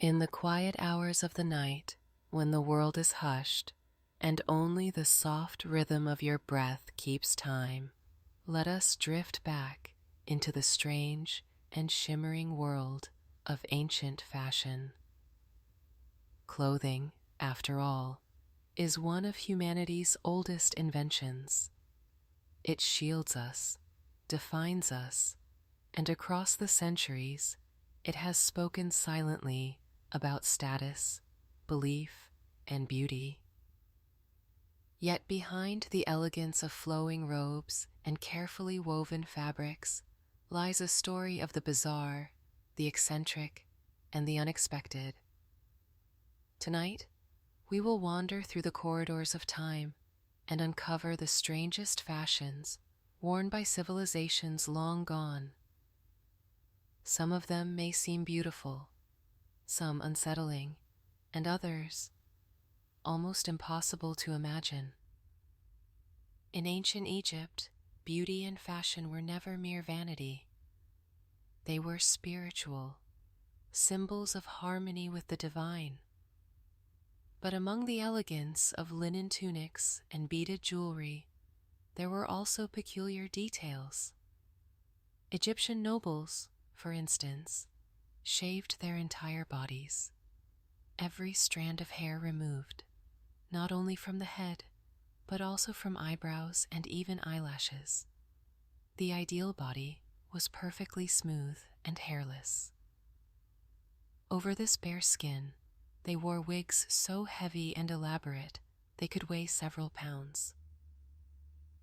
In the quiet hours of the night, when the world is hushed, and only the soft rhythm of your breath keeps time, let us drift back into the strange and shimmering world of ancient fashion. Clothing, after all, is one of humanity's oldest inventions. It shields us, defines us, and across the centuries, it has spoken silently about status, belief, and beauty. Yet behind the elegance of flowing robes and carefully woven fabrics lies a story of the bizarre, the eccentric, and the unexpected. Tonight, we will wander through the corridors of time and uncover the strangest fashions worn by civilizations long gone. Some of them may seem beautiful, some unsettling, and others almost impossible to imagine. In ancient Egypt, beauty and fashion were never mere vanity. They were spiritual, symbols of harmony with the divine. But among the elegance of linen tunics and beaded jewelry, there were also peculiar details. Egyptian nobles, for instance, shaved their entire bodies, every strand of hair removed, not only from the head, but also from eyebrows and even eyelashes. The ideal body was perfectly smooth and hairless. Over this bare skin, they wore wigs so heavy and elaborate they could weigh several pounds.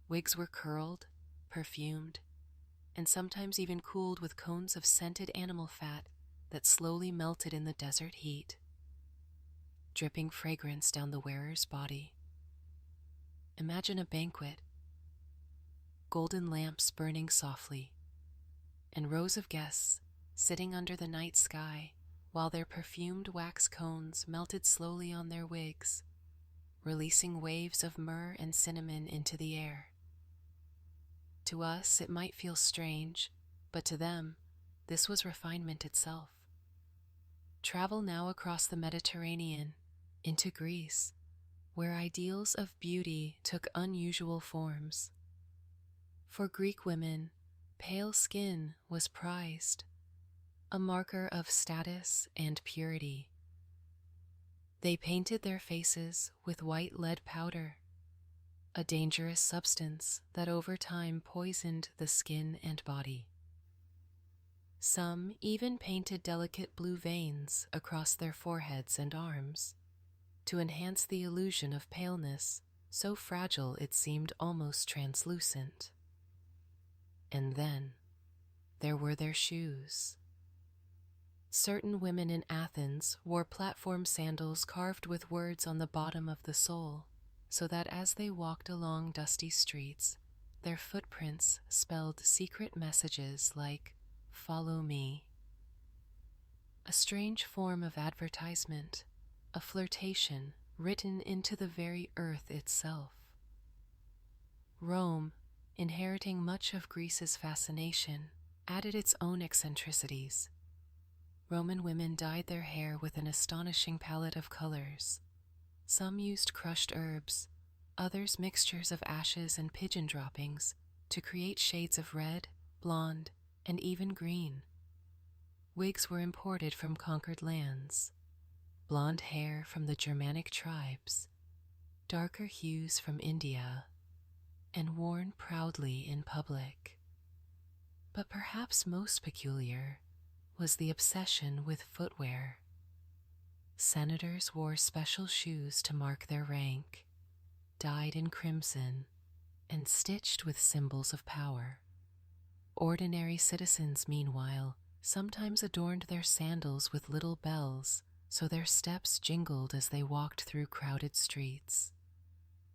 Wigs were curled, perfumed, and sometimes even cooled with cones of scented animal fat that slowly melted in the desert heat, dripping fragrance down the wearer's body. Imagine a banquet, golden lamps burning softly, and rows of guests sitting under the night sky while their perfumed wax cones melted slowly on their wigs, releasing waves of myrrh and cinnamon into the air. To us, it might feel strange, but to them, this was refinement itself. Travel now across the Mediterranean, into Greece, where ideals of beauty took unusual forms. For Greek women, pale skin was prized, a marker of status and purity. They painted their faces with white lead powder, a dangerous substance that over time poisoned the skin and body. Some even painted delicate blue veins across their foreheads and arms to enhance the illusion of paleness, so fragile it seemed almost translucent. And then there were their shoes. Certain women in Athens wore platform sandals carved with words on the bottom of the sole, so that as they walked along dusty streets, their footprints spelled secret messages like, "Follow me." A strange form of advertisement, a flirtation written into the very earth itself. Rome, inheriting much of Greece's fascination, added its own eccentricities. Roman women dyed their hair with an astonishing palette of colors. Some used crushed herbs, others mixtures of ashes and pigeon droppings to create shades of red, blonde, and even green. Wigs were imported from conquered lands, blonde hair from the Germanic tribes, darker hues from India, and worn proudly in public. But perhaps most peculiar was the obsession with footwear. Senators wore special shoes to mark their rank, dyed in crimson and stitched with symbols of power. Ordinary citizens, meanwhile, sometimes adorned their sandals with little bells so their steps jingled as they walked through crowded streets.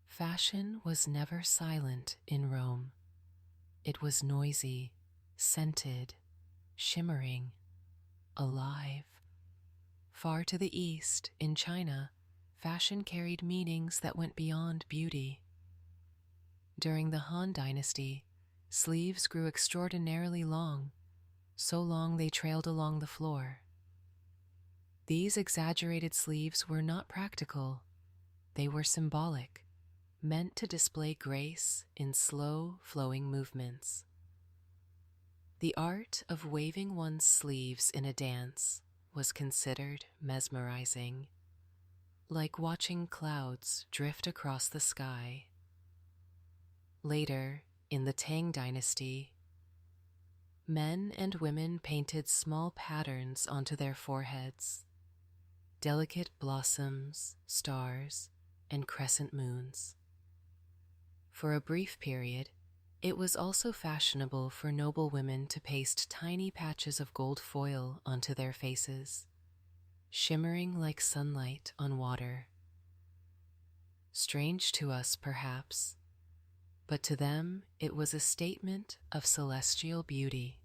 Fashion was never silent in Rome. It was noisy, scented, shimmering, alive. Far to the east, in China, fashion carried meanings that went beyond beauty. During the Han Dynasty, sleeves grew extraordinarily long, so long they trailed along the floor. These exaggerated sleeves were not practical, they were symbolic, meant to display grace in slow, flowing movements. The art of waving one's sleeves in a dance was considered mesmerizing, like watching clouds drift across the sky. Later, in the Tang Dynasty, men and women painted small patterns onto their foreheads, delicate blossoms, stars, and crescent moons. For a brief period, it was also fashionable for noble women to paste tiny patches of gold foil onto their faces, shimmering like sunlight on water. Strange to us, perhaps, but to them it was a statement of celestial beauty.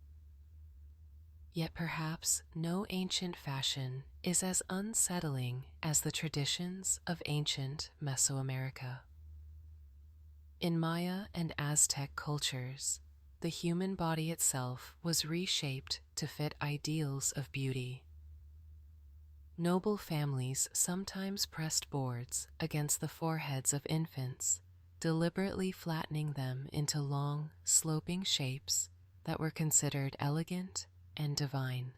Yet perhaps no ancient fashion is as unsettling as the traditions of ancient Mesoamerica. In Maya and Aztec cultures, the human body itself was reshaped to fit ideals of beauty. Noble families sometimes pressed boards against the foreheads of infants, deliberately flattening them into long, sloping shapes that were considered elegant and divine.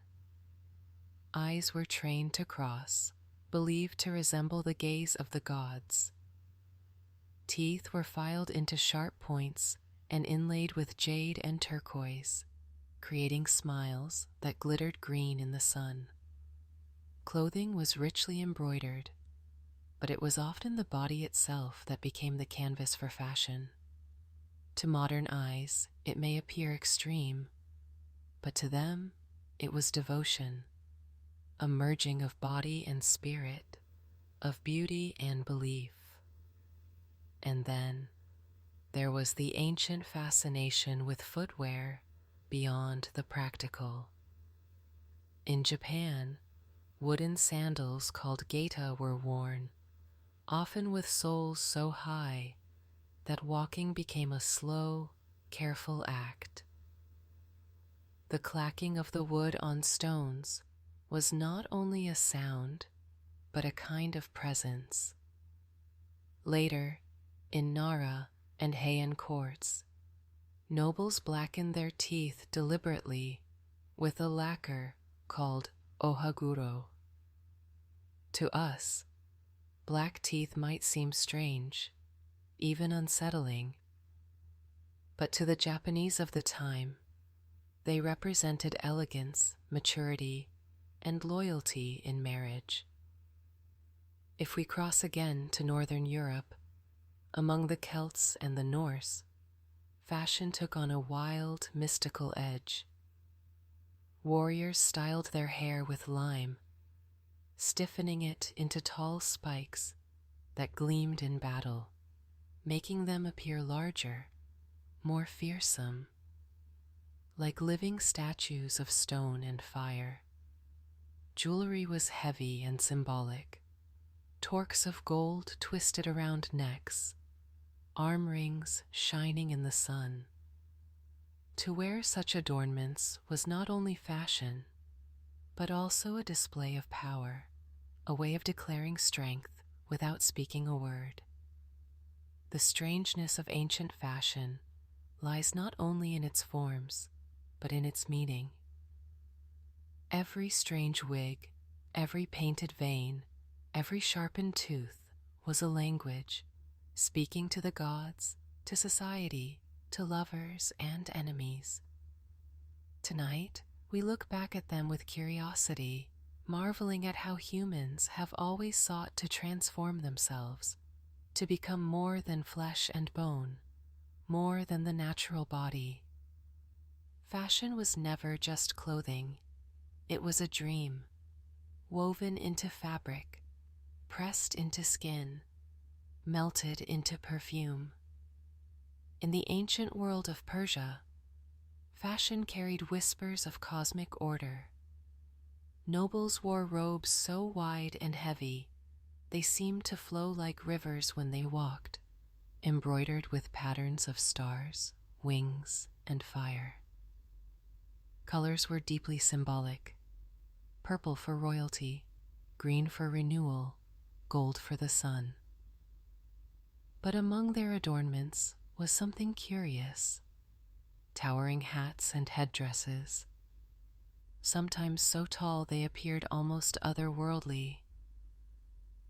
Eyes were trained to cross, believed to resemble the gaze of the gods. Teeth were filed into sharp points and inlaid with jade and turquoise, creating smiles that glittered green in the sun. Clothing was richly embroidered, but it was often the body itself that became the canvas for fashion. To modern eyes, it may appear extreme, but to them, it was devotion, a merging of body and spirit, of beauty and belief. And then, there was the ancient fascination with footwear beyond the practical. In Japan, wooden sandals called geta were worn, often with soles so high that walking became a slow, careful act. The clacking of the wood on stones was not only a sound, but a kind of presence. Later, in Nara and Heian courts, nobles blackened their teeth deliberately with a lacquer called ohaguro. To us, black teeth might seem strange, even unsettling, but to the Japanese of the time, they represented elegance, maturity, and loyalty in marriage. If we cross again to Northern Europe, among the Celts and the Norse, fashion took on a wild, mystical edge. Warriors styled their hair with lime, stiffening it into tall spikes that gleamed in battle, making them appear larger, more fearsome, like living statues of stone and fire. Jewelry was heavy and symbolic. Torques of gold twisted around necks, arm rings shining in the sun. To wear such adornments was not only fashion, but also a display of power, a way of declaring strength without speaking a word. The strangeness of ancient fashion lies not only in its forms, but in its meaning. Every strange wig, every painted vein, every sharpened tooth was a language, speaking to the gods, to society, to lovers and enemies. Tonight, we look back at them with curiosity, marveling at how humans have always sought to transform themselves, to become more than flesh and bone, more than the natural body. Fashion was never just clothing. It was a dream, woven into fabric, pressed into skin, melted into perfume. In the ancient world of Persia, fashion carried whispers of cosmic order. Nobles wore robes so wide and heavy, they seemed to flow like rivers when they walked, embroidered with patterns of stars, wings, and fire. Colors were deeply symbolic. Purple for royalty, green for renewal, gold for the sun. But among their adornments was something curious: towering hats and headdresses, sometimes so tall they appeared almost otherworldly.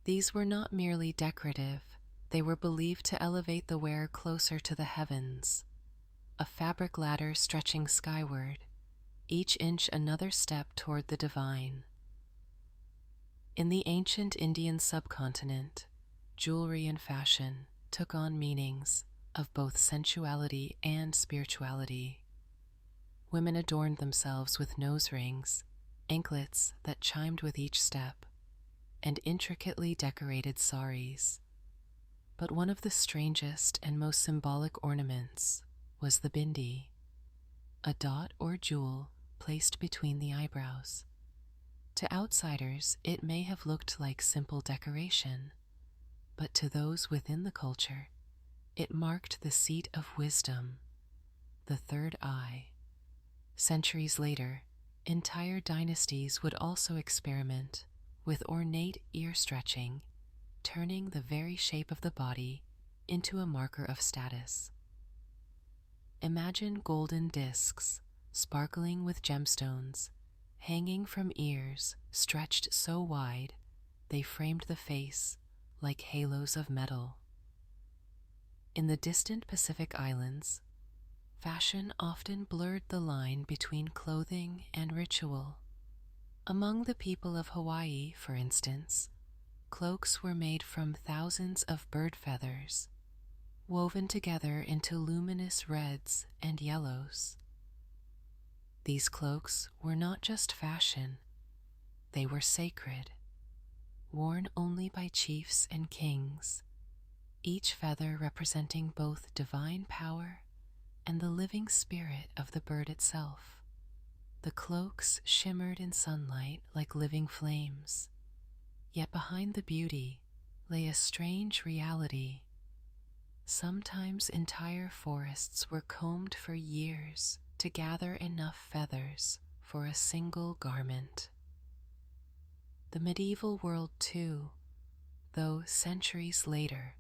These were not merely decorative, they were believed to elevate the wearer closer to the heavens, a fabric ladder stretching skyward, each inch another step toward the divine. In the ancient Indian subcontinent, jewelry and fashion took on meanings of both sensuality and spirituality. Women adorned themselves with nose rings, anklets that chimed with each step, and intricately decorated saris. But one of the strangest and most symbolic ornaments was the bindi, a dot or jewel placed between the eyebrows. To outsiders, it may have looked like simple decoration, but to those within the culture, it marked the seat of wisdom, the third eye. Centuries later, entire dynasties would also experiment with ornate ear stretching, turning the very shape of the body into a marker of status. Imagine golden discs, sparkling with gemstones, hanging from ears stretched so wide they framed the face like halos of metal. In the distant Pacific Islands, fashion often blurred the line between clothing and ritual. Among the people of Hawaii, for instance, cloaks were made from thousands of bird feathers, woven together into luminous reds and yellows. These cloaks were not just fashion, they were sacred, worn only by chiefs and kings, each feather representing both divine power and the living spirit of the bird itself. The cloaks shimmered in sunlight like living flames, yet behind the beauty lay a strange reality. Sometimes entire forests were combed for years to gather enough feathers for a single garment. The medieval world, too, though centuries later,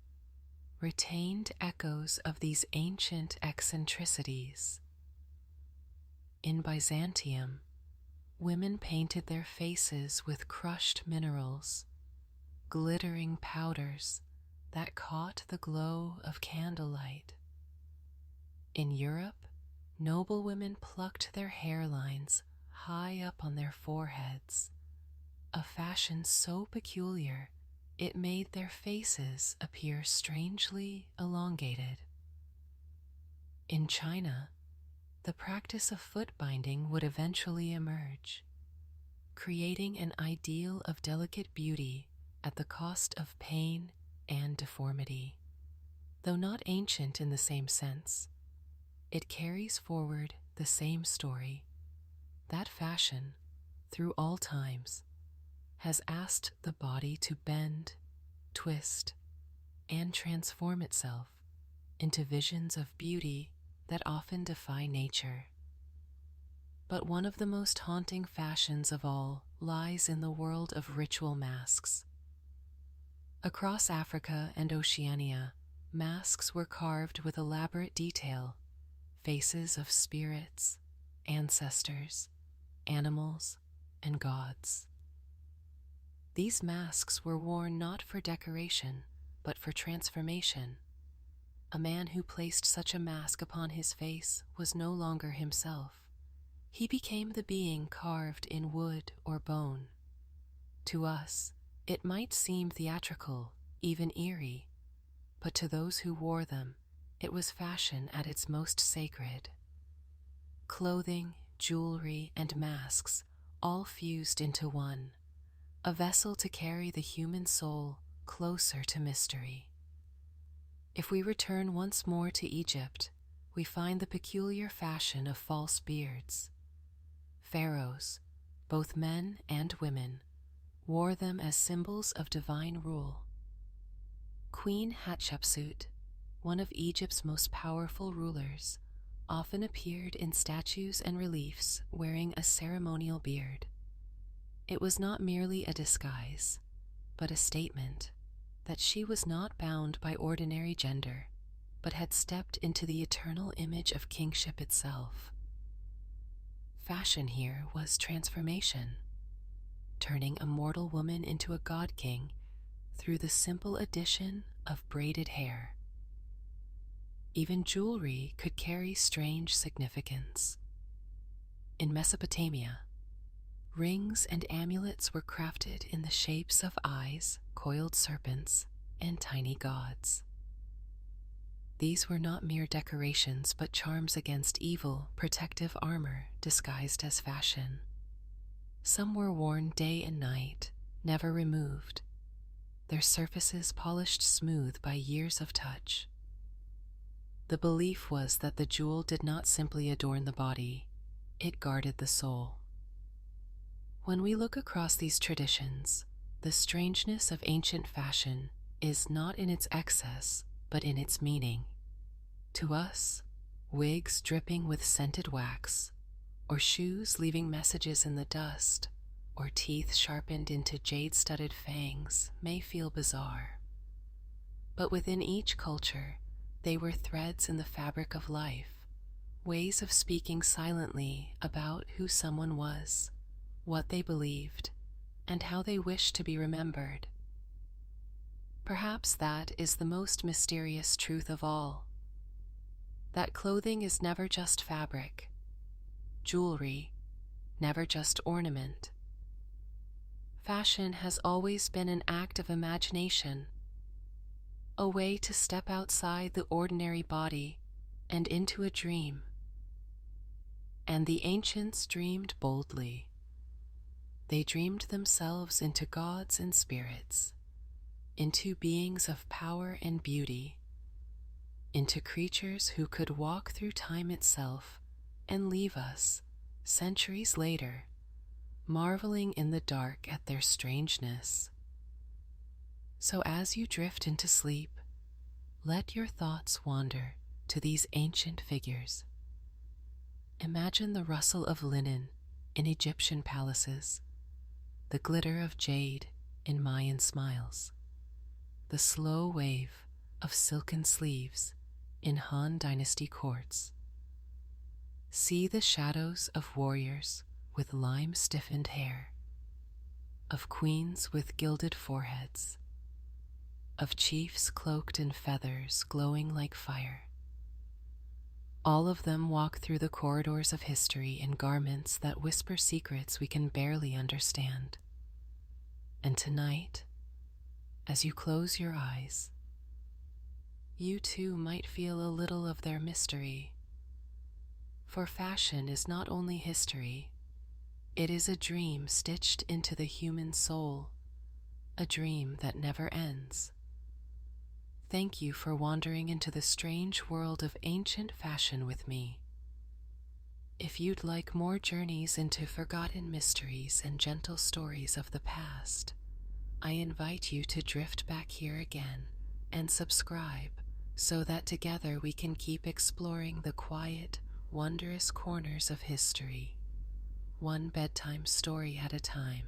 retained echoes of these ancient eccentricities. In Byzantium, women painted their faces with crushed minerals, glittering powders that caught the glow of candlelight. In Europe, noble women plucked their hairlines high up on their foreheads, a fashion so peculiar it made their faces appear strangely elongated. In China, the practice of foot binding would eventually emerge, creating an ideal of delicate beauty at the cost of pain and deformity. Though not ancient in the same sense, it carries forward the same story. That fashion, through all times, has asked the body to bend, twist, and transform itself into visions of beauty that often defy nature. But one of the most haunting fashions of all lies in the world of ritual masks. Across Africa and Oceania, masks were carved with elaborate detail, faces of spirits, ancestors, animals, and gods. These masks were worn not for decoration, but for transformation. A man who placed such a mask upon his face was no longer himself. He became the being carved in wood or bone. To us, it might seem theatrical, even eerie, but to those who wore them, it was fashion at its most sacred. Clothing, jewelry, and masks all fused into one, a vessel to carry the human soul closer to mystery. If we return once more to Egypt, we find the peculiar fashion of false beards. Pharaohs, both men and women, wore them as symbols of divine rule. Queen Hatshepsut, one of Egypt's most powerful rulers, often appeared in statues and reliefs wearing a ceremonial beard. It was not merely a disguise, but a statement that she was not bound by ordinary gender, but had stepped into the eternal image of kingship itself. Fashion here was transformation, turning a mortal woman into a god king through the simple addition of braided hair. Even jewelry could carry strange significance. In Mesopotamia, rings and amulets were crafted in the shapes of eyes, coiled serpents, and tiny gods. These were not mere decorations, but charms against evil, protective armor disguised as fashion. Some were worn day and night, never removed, their surfaces polished smooth by years of touch. The belief was that the jewel did not simply adorn the body, it guarded the soul. When we look across these traditions, the strangeness of ancient fashion is not in its excess, but in its meaning. To us, wigs dripping with scented wax, or shoes leaving messages in the dust, or teeth sharpened into jade-studded fangs may feel bizarre. But within each culture, they were threads in the fabric of life, ways of speaking silently about who someone was, what they believed, and how they wished to be remembered. Perhaps that is the most mysterious truth of all, that clothing is never just fabric, jewelry, never just ornament. Fashion has always been an act of imagination, a way to step outside the ordinary body and into a dream. And the ancients dreamed boldly. They dreamed themselves into gods and spirits, into beings of power and beauty, into creatures who could walk through time itself and leave us, centuries later, marveling in the dark at their strangeness. So as you drift into sleep, let your thoughts wander to these ancient figures. Imagine the rustle of linen in Egyptian palaces, the glitter of jade in Mayan smiles, the slow wave of silken sleeves in Han Dynasty courts. See the shadows of warriors with lime-stiffened hair, of queens with gilded foreheads, of chiefs cloaked in feathers glowing like fire. All of them walk through the corridors of history in garments that whisper secrets we can barely understand. And tonight, as you close your eyes, you too might feel a little of their mystery. For fashion is not only history, it is a dream stitched into the human soul, a dream that never ends. Thank you for wandering into the strange world of ancient fashion with me. If you'd like more journeys into forgotten mysteries and gentle stories of the past, I invite you to drift back here again and subscribe so that together we can keep exploring the quiet, wondrous corners of history, one bedtime story at a time.